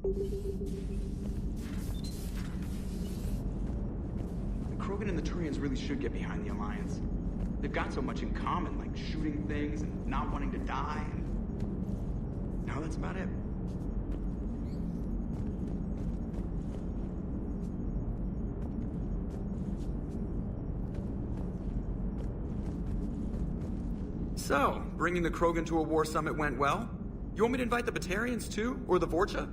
The Krogan and the Turians really should get behind the Alliance. They've got so much in common, like shooting things and not wanting to die, and now that's about it. So, bringing the Krogan to a war summit went well? You want me to invite the Batarians too? Or the Vorcha?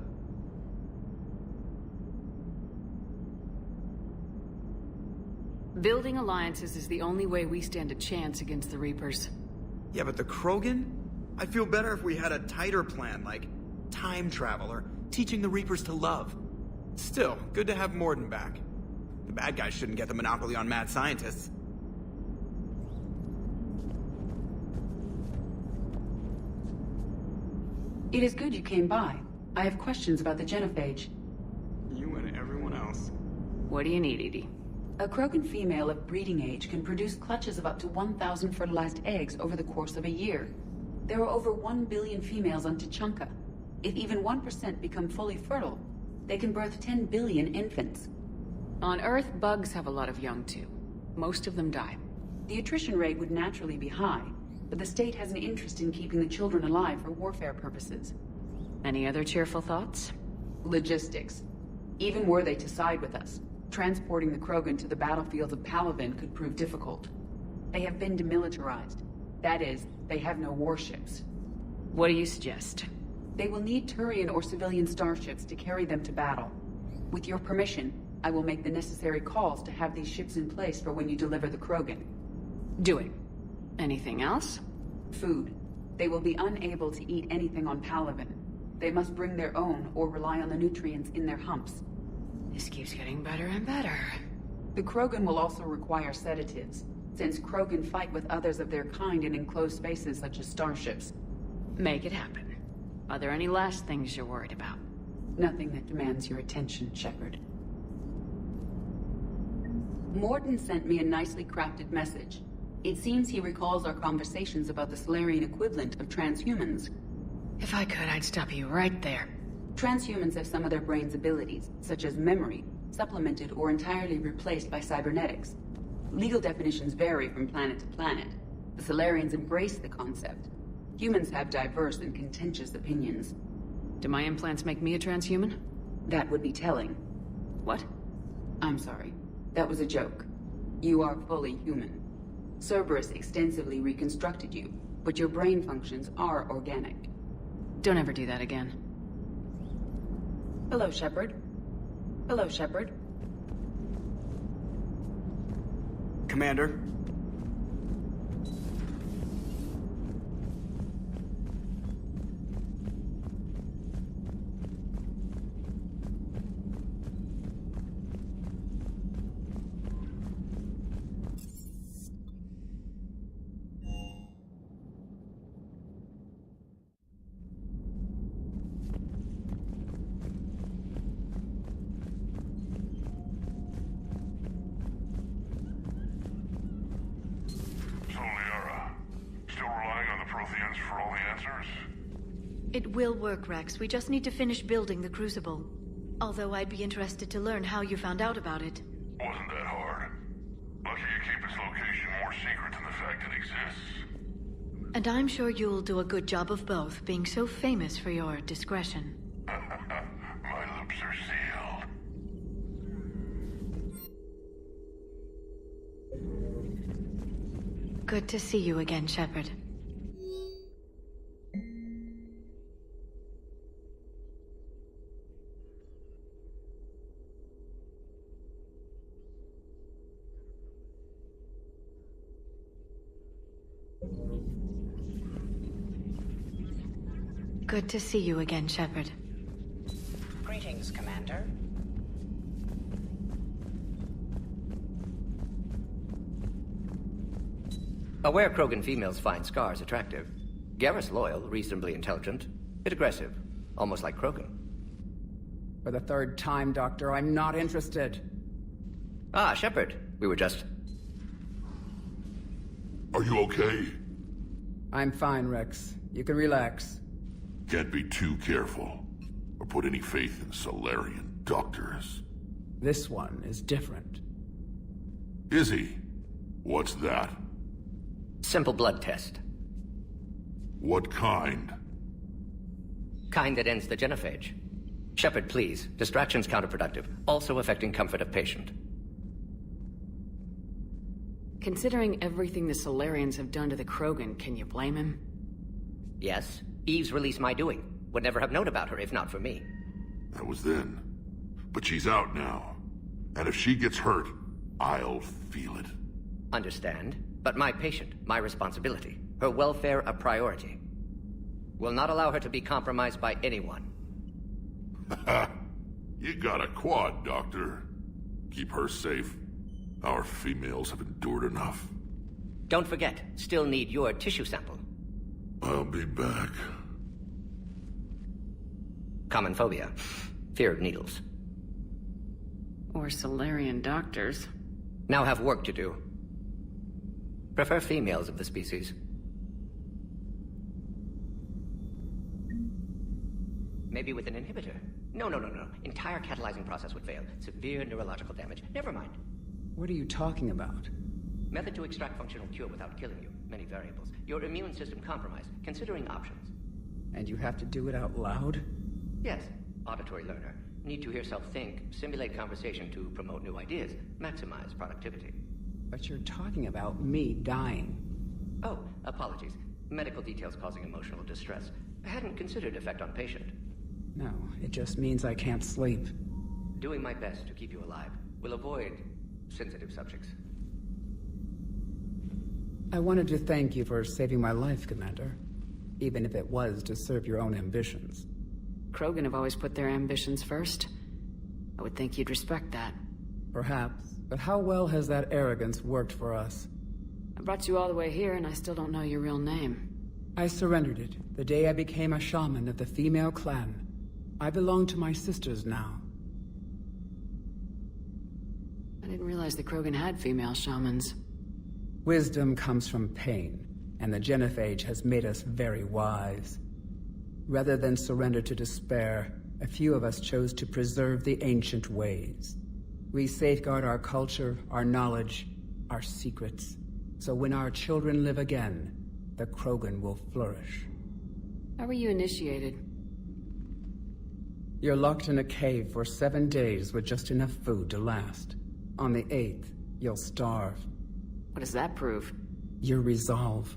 Building alliances is the only way we stand a chance against the Reapers. Yeah, but the Krogan? I'd feel better if we had a tighter plan, like time travel or teaching the Reapers to love. Still, good to have Morden back. The bad guys shouldn't get the monopoly on mad scientists. It is good you came by. I have questions about the genophage. You and everyone else. What do you need, Edie? A Krogan female of breeding age can produce clutches of up to 1,000 fertilized eggs over the course of a year. There are over 1 billion females on Tuchanka. If even 1% become fully fertile, they can birth 10 billion infants. On Earth, bugs have a lot of young too. Most of them die. The attrition rate would naturally be high, but the state has an interest in keeping the children alive for warfare purposes. Any other cheerful thoughts? Logistics. Even were they to side with us, transporting the Krogan to the battlefields of Palaven could prove difficult. They have been demilitarized. That is, they have no warships. What do you suggest? They will need Turian or civilian starships to carry them to battle. With your permission, I will make the necessary calls to have these ships in place for when you deliver the Krogan. Do it. Anything else? Food. They will be unable to eat anything on Palaven. They must bring their own or rely on the nutrients in their humps. This keeps getting better and better. The Krogan will also require sedatives, since Krogan fight with others of their kind in enclosed spaces such as starships. Make it happen. Are there any last things you're worried about? Nothing that demands your attention, Shepard. Morden sent me a nicely crafted message. It seems he recalls our conversations about the Solarian equivalent of transhumans. If I could, I'd stop you right there. Transhumans have some of their brain's abilities, such as memory, supplemented or entirely replaced by cybernetics. Legal definitions vary from planet to planet. The Solarians embrace the concept. Humans have diverse and contentious opinions. Do my implants make me a transhuman? That would be telling. What? I'm sorry. That was a joke. You are fully human. Cerberus extensively reconstructed you, but your brain functions are organic. Don't ever do that again. Hello, Shepard. Hello, Shepard. Commander. For all the answers? It will work, Rex. We just need to finish building the Crucible. Although I'd be interested to learn how you found out about it. Wasn't that hard. Lucky you keep its location more secret than the fact it exists. And I'm sure you'll do a good job of both, being so famous for your discretion. My lips are sealed. Good to see you again, Shepard. Good to see you again, Shepard. Greetings, Commander. Aware Krogan females find scars attractive. Garrus loyal, reasonably intelligent, bit aggressive, almost like Krogan. For the third time, Doctor, I'm not interested. Ah, Shepard. We were just... Are you okay? I'm fine, Rex. You can relax. Can't be too careful. A put any faith in Solarian doctors. This one is different. Is he? What's that? Simple blood test. What kind? Kind that ends the genophage. Shepard, please. Distraction's counterproductive, also affecting comfort of patient. Considering everything the Solarians have done to the Krogan, can you blame him? Yes, Eve's release my doing. Would never have known about her if not for me. That was then. But she's out now. And if she gets hurt, I'll feel it. Understand, but my patient, my responsibility. Her welfare a priority. Will not allow her to be compromised by anyone. You got a quad, Doctor. Keep her safe. Our females have endured enough. Don't forget, still need your tissue sample. I'll be back. Common phobia. Fear of needles. Or Solarian doctors. Now have work to do. Prefer females of the species. Maybe with an inhibitor. No. Entire catalyzing process would fail. Severe neurological damage. Never mind. What are you talking about? Method to extract functional cure without killing you. Many variables. Your immune system compromised. Considering options. And you have to do it out loud? Yes. Auditory learner. Need to hear self think. Simulate conversation to promote new ideas. Maximize productivity. But you're talking about me dying. Oh, apologies. Medical details causing emotional distress. I hadn't considered effect on patient. No, it just means I can't sleep. Doing my best to keep you alive. Will avoid sensitive subjects. I wanted to thank you for saving my life, Commander. Even if it was to serve your own ambitions. Krogan have always put their ambitions first. I would think you'd respect that. Perhaps, but how well has that arrogance worked for us? I brought you all the way here and I still don't know your real name. I surrendered it the day I became a shaman of the female clan. I belong to my sisters now. I didn't realize the Krogan had female shamans. Wisdom comes from pain, and the genophage has made us very wise. Rather than surrender to despair, a few of us chose to preserve the ancient ways. We safeguard our culture, our knowledge, our secrets. So when our children live again, the Krogan will flourish. How were you initiated? You're locked in a cave for 7 days with just enough food to last. On the 8th, you'll starve. What does that prove? Your resolve.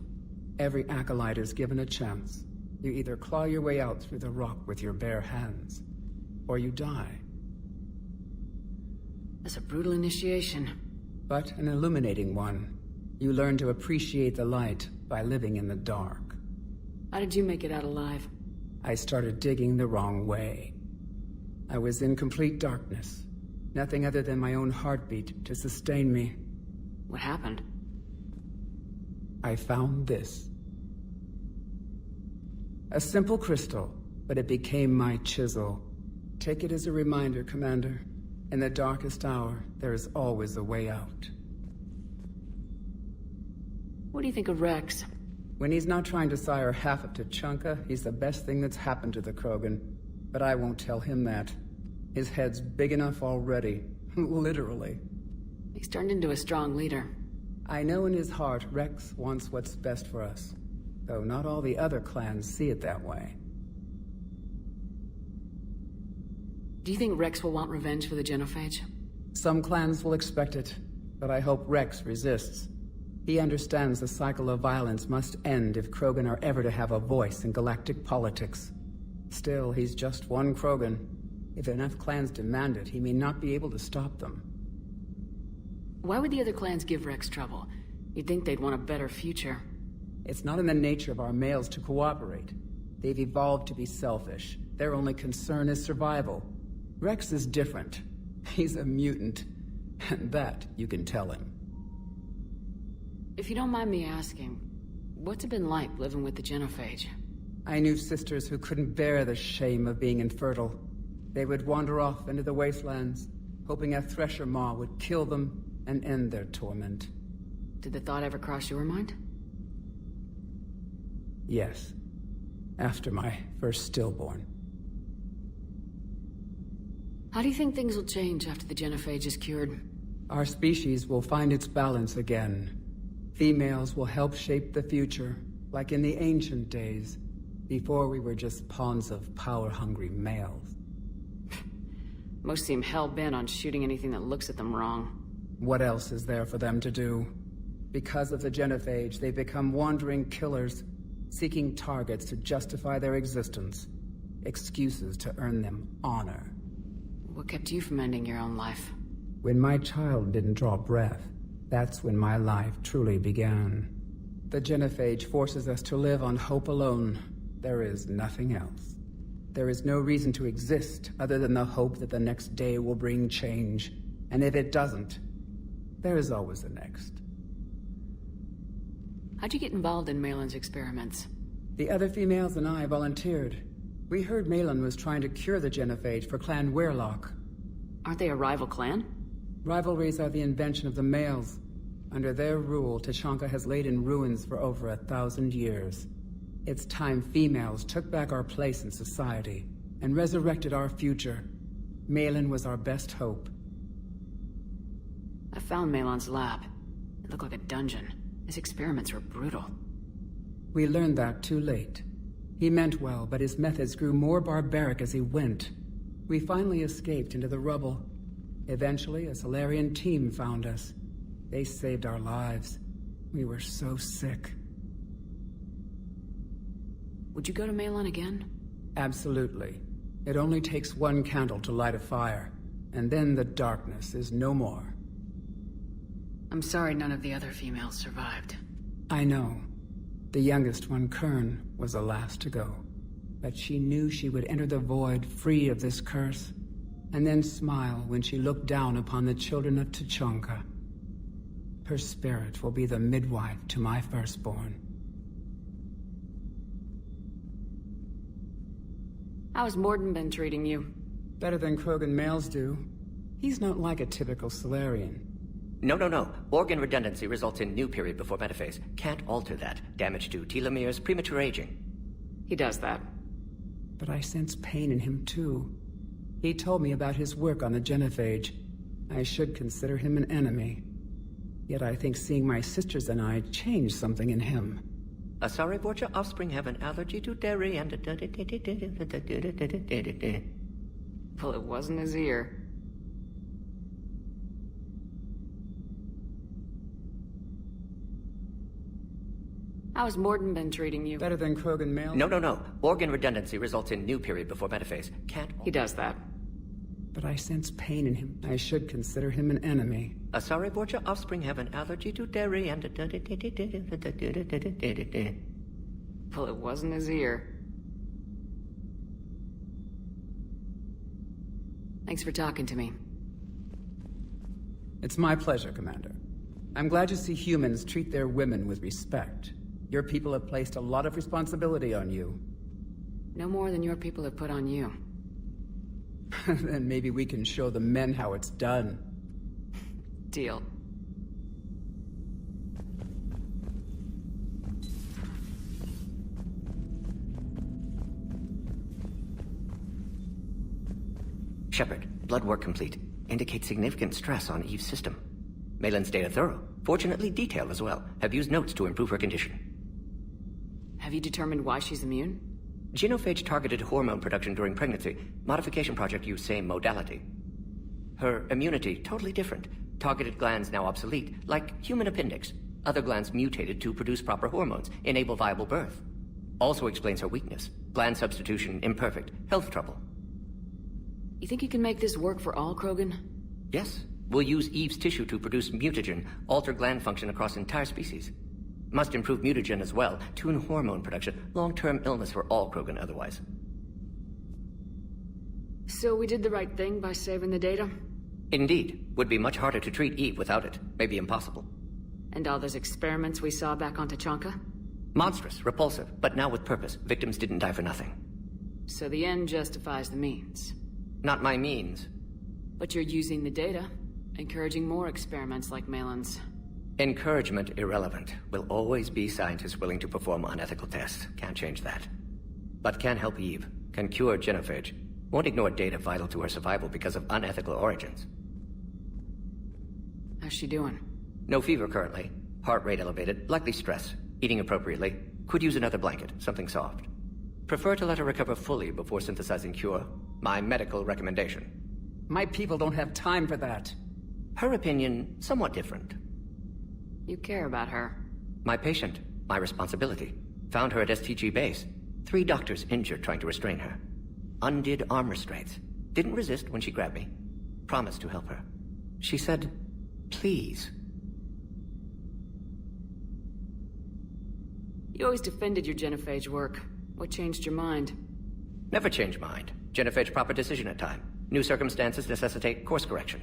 Every acolyte is given a chance. You either claw your way out through the rock with your bare hands, or you die. That's a brutal initiation. But an illuminating one. You learn to appreciate the light by living in the dark. How did you make it out alive? I started digging the wrong way. I was in complete darkness. Nothing other than my own heartbeat to sustain me. What happened? I found this. A simple crystal, but it became my chisel. Take it as a reminder, Commander. In the darkest hour, there is always a way out. What do you think of Rex? When he's not trying to sire half of Tuchanka, he's the best thing that's happened to the Krogan. But I won't tell him that. His head's big enough already. Literally. He's turned into a strong leader. I know in his heart Rex wants what's best for us. Though not all the other clans see it that way. Do you think Rex will want revenge for the genophage? Some clans will expect it, but I hope Rex resists. He understands the cycle of violence must end if Krogan are ever to have a voice in galactic politics. Still, he's just one Krogan. If enough clans demand it, he may not be able to stop them. Why would the other clans give Rex trouble? You'd think they'd want a better future. It's not in the nature of our males to cooperate. They've evolved to be selfish. Their only concern is survival. Rex is different. He's a mutant. And that you can tell him. If you don't mind me asking, what's it been like living with the genophage? I knew sisters who couldn't bear the shame of being infertile. They would wander off into the wastelands, hoping a thresher maw would kill them and end their torment. Did the thought ever cross your mind? Yes. After my first stillborn. How do you think things will change after the genophage is cured? Our species will find its balance again. Females will help shape the future, like in the ancient days, before we were just pawns of power-hungry males. Most seem hell-bent on shooting anything that looks at them wrong. What else is there for them to do? Because of the genophage, they become wandering killers, seeking targets to justify their existence. Excuses to earn them honor. What kept you from ending your own life? When my child didn't draw breath, that's when my life truly began. The genophage forces us to live on hope alone. There is nothing else. There is no reason to exist other than the hope that the next day will bring change. And if it doesn't, there is always the next. How'd you get involved in Malin's experiments? The other females and I volunteered. We heard Malin was trying to cure the genophage for Clan Weirlock. Aren't they a rival clan? Rivalries are the invention of the males. Under their rule, Tuchanka has laid in ruins for over 1,000 years. It's time females took back our place in society and resurrected our future. Malin was our best hope. I found Malin's lab. It looked like a dungeon. His experiments were brutal. We learned that too late. He meant well, but his methods grew more barbaric as he went. We finally escaped into the rubble. Eventually, a Solarian team found us. They saved our lives. We were so sick. Would you go to Malin again? Absolutely. It only takes one candle to light a fire, and then the darkness is no more. I'm sorry none of the other females survived. I know. The youngest one, Kern, was the last to go. But she knew she would enter the void free of this curse, and then smile when she looked down upon the children of Tuchanka. Her spirit will be the midwife to my firstborn. How's Morden been treating you? Better than Krogan males do. He's not like a typical Solarian. No. Organ redundancy results in new period before metaphase. Can't alter that. Damage to telomeres, premature aging. He does that. But I sense pain in him too. He told me about his work on the genophage. I should consider him an enemy. Yet I think seeing my sisters and I changed something in him. Sorry, but your offspring have an allergy to dairy and... Well, it wasn't his ear. How's Morden been treating you? Better than Krogan males? No. Organ redundancy results in new period before metaphase. Can't... He does that. But I sense pain in him. I should consider him an enemy. Sorry, but your offspring have an allergy to dairy and... Well, it wasn't his ear. Thanks for talking to me. It's my pleasure, Commander. I'm glad to see humans treat their women with respect. Your people have placed a lot of responsibility on you. No more than your people have put on you. Then maybe we can show the men how it's done. Deal. Shepard, blood work complete. Indicates significant stress on Eve's system. Malin's data thorough. Fortunately detailed as well. Have used notes to improve her condition. Have you determined why she's immune? Genophage targeted hormone production during pregnancy. Modification project used same modality. Her immunity totally different. Targeted glands now obsolete, like human appendix. Other glands mutated to produce proper hormones, enable viable birth. Also explains her weakness. Gland substitution imperfect. Health trouble. You think you can make this work for all Krogan? Yes. We'll use Eve's tissue to produce mutagen, alter gland function across entire species. Must improve mutagen as well, tune hormone production, long-term illness for all Krogan otherwise. So we did the right thing by saving the data? Indeed. Would be much harder to treat Eve without it. Maybe impossible. And all those experiments we saw back on Tuchanka? Monstrous, repulsive, but now with purpose. Victims didn't die for nothing. So the end justifies the means. Not my means. But you're using the data, encouraging more experiments like Malin's. Encouragement irrelevant. Will always be scientists willing to perform unethical tests. Can't change that. But can help Eve. Can cure genophage. Won't ignore data vital to her survival because of unethical origins. How's she doing? No fever currently. Heart rate elevated, likely stress. Eating appropriately. Could use another blanket, something soft. Prefer to let her recover fully before synthesizing cure. My medical recommendation. My people don't have time for that. Her opinion, somewhat different. You care about her. My patient, my responsibility. Found her at STG base. 3 doctors injured trying to restrain her. Undid arm restraints. Didn't resist when she grabbed me. Promised to help her. She said, please. You always defended your genophage work. What changed your mind? Never change mind. Genophage proper decision at time. New circumstances necessitate course correction.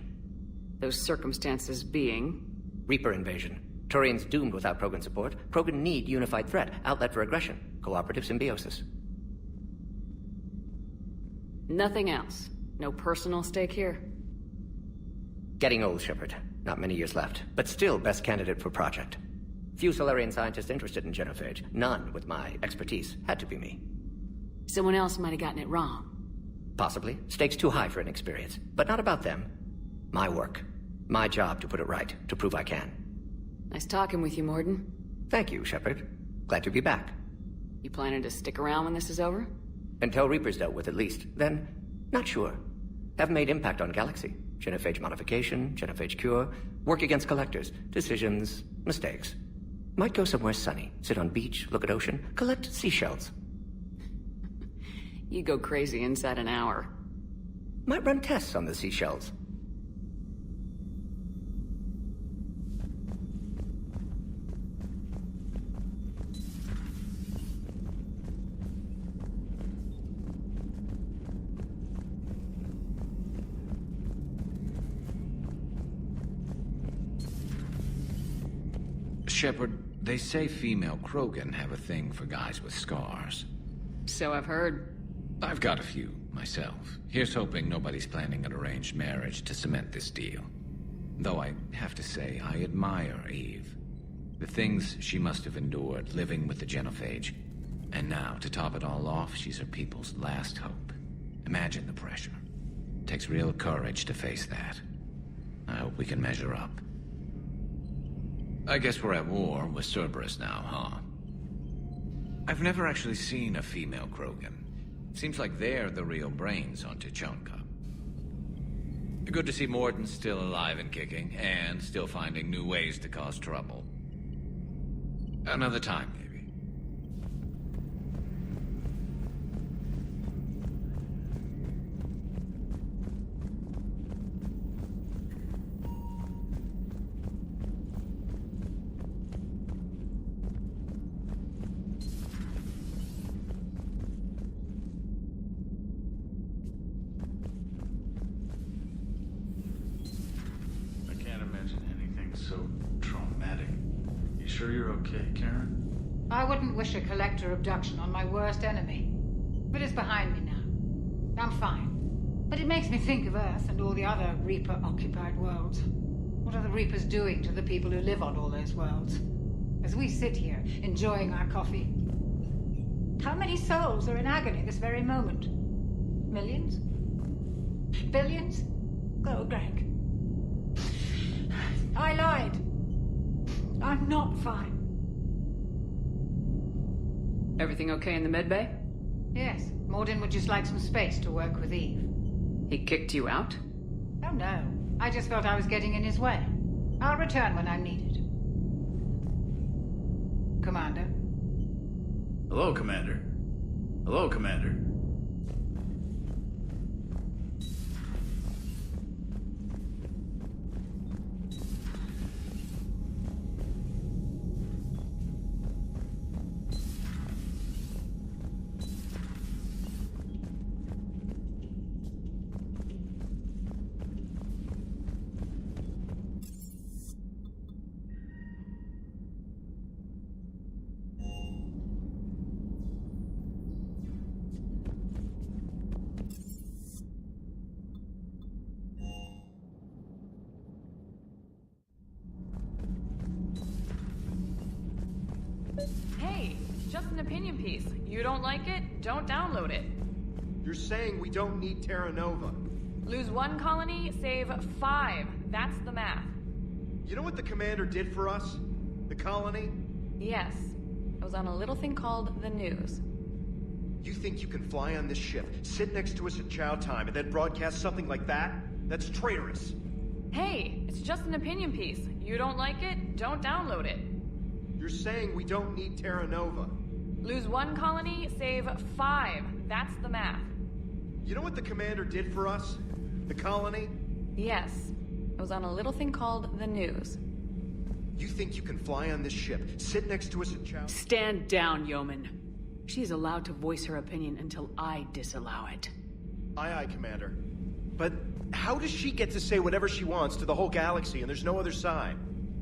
Those circumstances being? Reaper invasion. Turians doomed without Krogan support. Krogan need unified threat, outlet for aggression. Cooperative symbiosis. Nothing else. No personal stake here? Getting old, Shepard. Not many years left, but still best candidate for project. Few Solarian scientists interested in genophage. None with my expertise. Had to be me. Someone else might have gotten it wrong. Possibly. Stakes too high for inexperience. But not about them. My work. My job to put it right, to prove I can. Nice talking with you, Morden. Thank you, Shepard. Glad to be back. You planning to stick around when this is over? Until Reaper's dealt with, at least. Then, not sure. Have made impact on Galaxy. Genophage modification, genophage cure, work against collectors, decisions, mistakes. Might go somewhere sunny, sit on beach, look at ocean, collect seashells. You go crazy inside an hour. Might run tests on the seashells. Shepard, they say female Krogan have a thing for guys with scars. So I've heard. I've got a few, myself. Here's hoping nobody's planning an arranged marriage to cement this deal. Though I have to say, I admire Eve. The things she must have endured living with the genophage. And now, to top it all off, she's her people's last hope. Imagine the pressure. Takes real courage to face that. I hope we can measure up. I guess we're at war with Cerberus now, huh? I've never actually seen a female Krogan. Seems like they're the real brains on Tuchanka. Good to see Morden still alive and kicking, and still finding new ways to cause trouble. Another time, maybe. Sure you're okay, Karen? I wouldn't wish a collector abduction on my worst enemy. But it's behind me now. I'm fine. But it makes me think of Earth and all the other Reaper-occupied worlds. What are the Reapers doing to the people who live on all those worlds? As we sit here, enjoying our coffee. How many souls are in agony this very moment? Millions? Billions? Oh, Greg. I lied. I'm not fine. Everything okay in the medbay? Yes. Morden would just like some space to work with Eve. He kicked you out? Oh, no. I just felt I was getting in his way. I'll return when I'm needed. Commander? Hello, Commander. Hello, Commander. Hey, just an opinion piece. You don't like it? Don't download it. You're saying we don't need Terra Nova. Lose 1 colony, save 5. That's the math. You know what the commander did for us? The colony? Yes. I was on a little thing called the news. You think you can fly on this ship, sit next to us at chow time, and then broadcast something like that? That's traitorous. Hey, it's just an opinion piece. You don't like it? Don't download it. You're saying we don't need Terra Nova. Lose 1 colony, save 5. That's the math. You know what the commander did for us? The colony? Yes. I was on a little thing called the news. You think you can fly on this ship, sit next to us at chow... Stand down, Yeoman. She's allowed to voice her opinion until I disallow it. Aye, aye, Commander. But how does she get to say whatever she wants to the whole galaxy and there's no other side?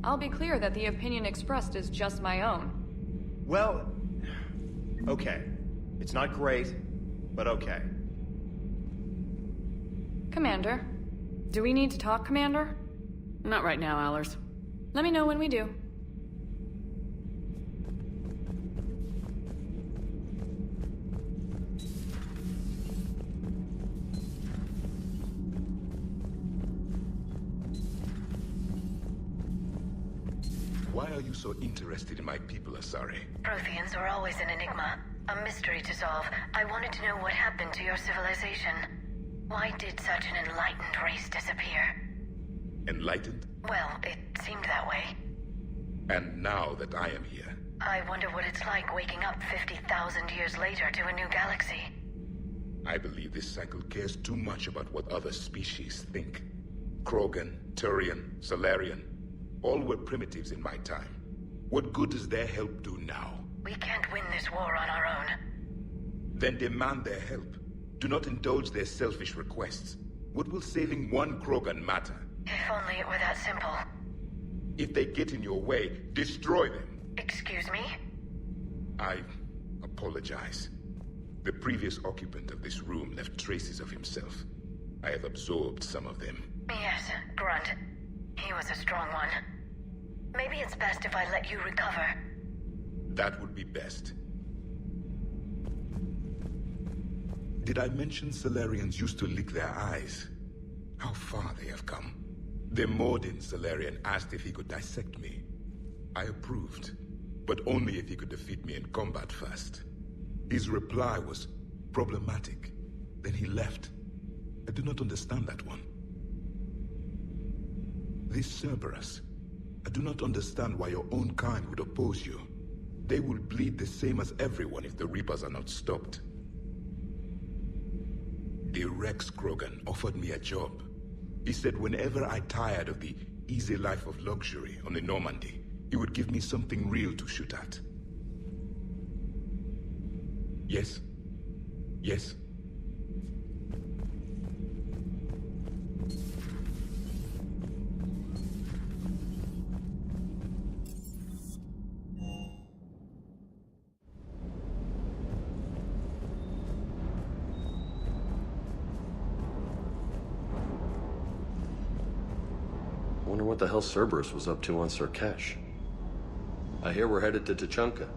I'll be clear that the opinion expressed is just my own. Well... okay. It's not great, but okay. Commander. Do we need to talk, Commander? Not right now, Allers. Let me know when we do. Why are you so interested in my people, Asari? Protheans are always an enigma, a mystery to solve. I wanted to know what happened to your civilization. Why did such an enlightened race disappear? Enlightened? Well, it seemed that way. And now that I am here... I wonder what it's like waking up 50,000 years later to a new galaxy. I believe this cycle cares too much about what other species think. Krogan, Turian, Solarian, all were primitives in my time. What good does their help do now? We can't win this war on our own. Then demand their help. Do not indulge their selfish requests. What will saving 1 Krogan matter? If only it were that simple. If they get in your way, destroy them. Excuse me? I apologize. The previous occupant of this room left traces of himself. I have absorbed some of them. Yes, Grunt. He was a strong one. Maybe it's best if I let you recover. That would be best. Did I mention Solarians used to lick their eyes? How far they have come. The Mordin Solarian asked if he could dissect me. I approved, but only if he could defeat me in combat first. His reply was problematic. Then he left. I do not understand that one. This Cerberus, I do not understand why your own kind would oppose you. They will bleed the same as everyone if the Reapers are not stopped. The Rex Krogan offered me a job. He said whenever I tired of the easy life of luxury on the Normandy, he would give me something real to shoot at. Yes? Yes? Wonder what the hell Cerberus was up to on Surkesh. I hear we're headed to Tuchanka.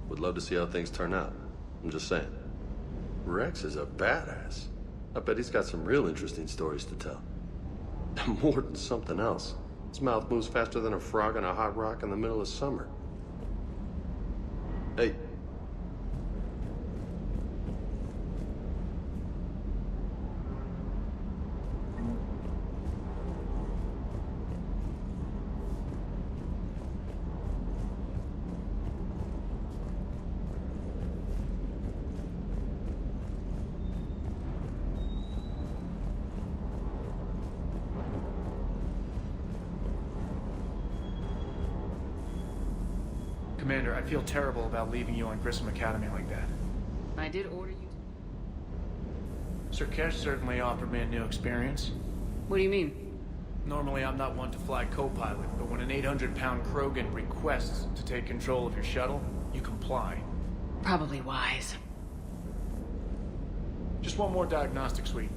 Would love to see how things turn out. I'm just saying. Rex is a badass. I bet he's got some real interesting stories to tell. More than something else. His mouth moves faster than a frog on a hot rock in the middle of summer. Hey. Commander, I feel terrible about leaving you on Grissom Academy like that. I did order you Surkesh certainly offered me a new experience. What do you mean? Normally I'm not one to fly co-pilot, but when an 800-pound Krogan requests to take control of your shuttle, you comply. Probably wise. Just one more diagnostic suite.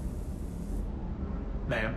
Ma'am?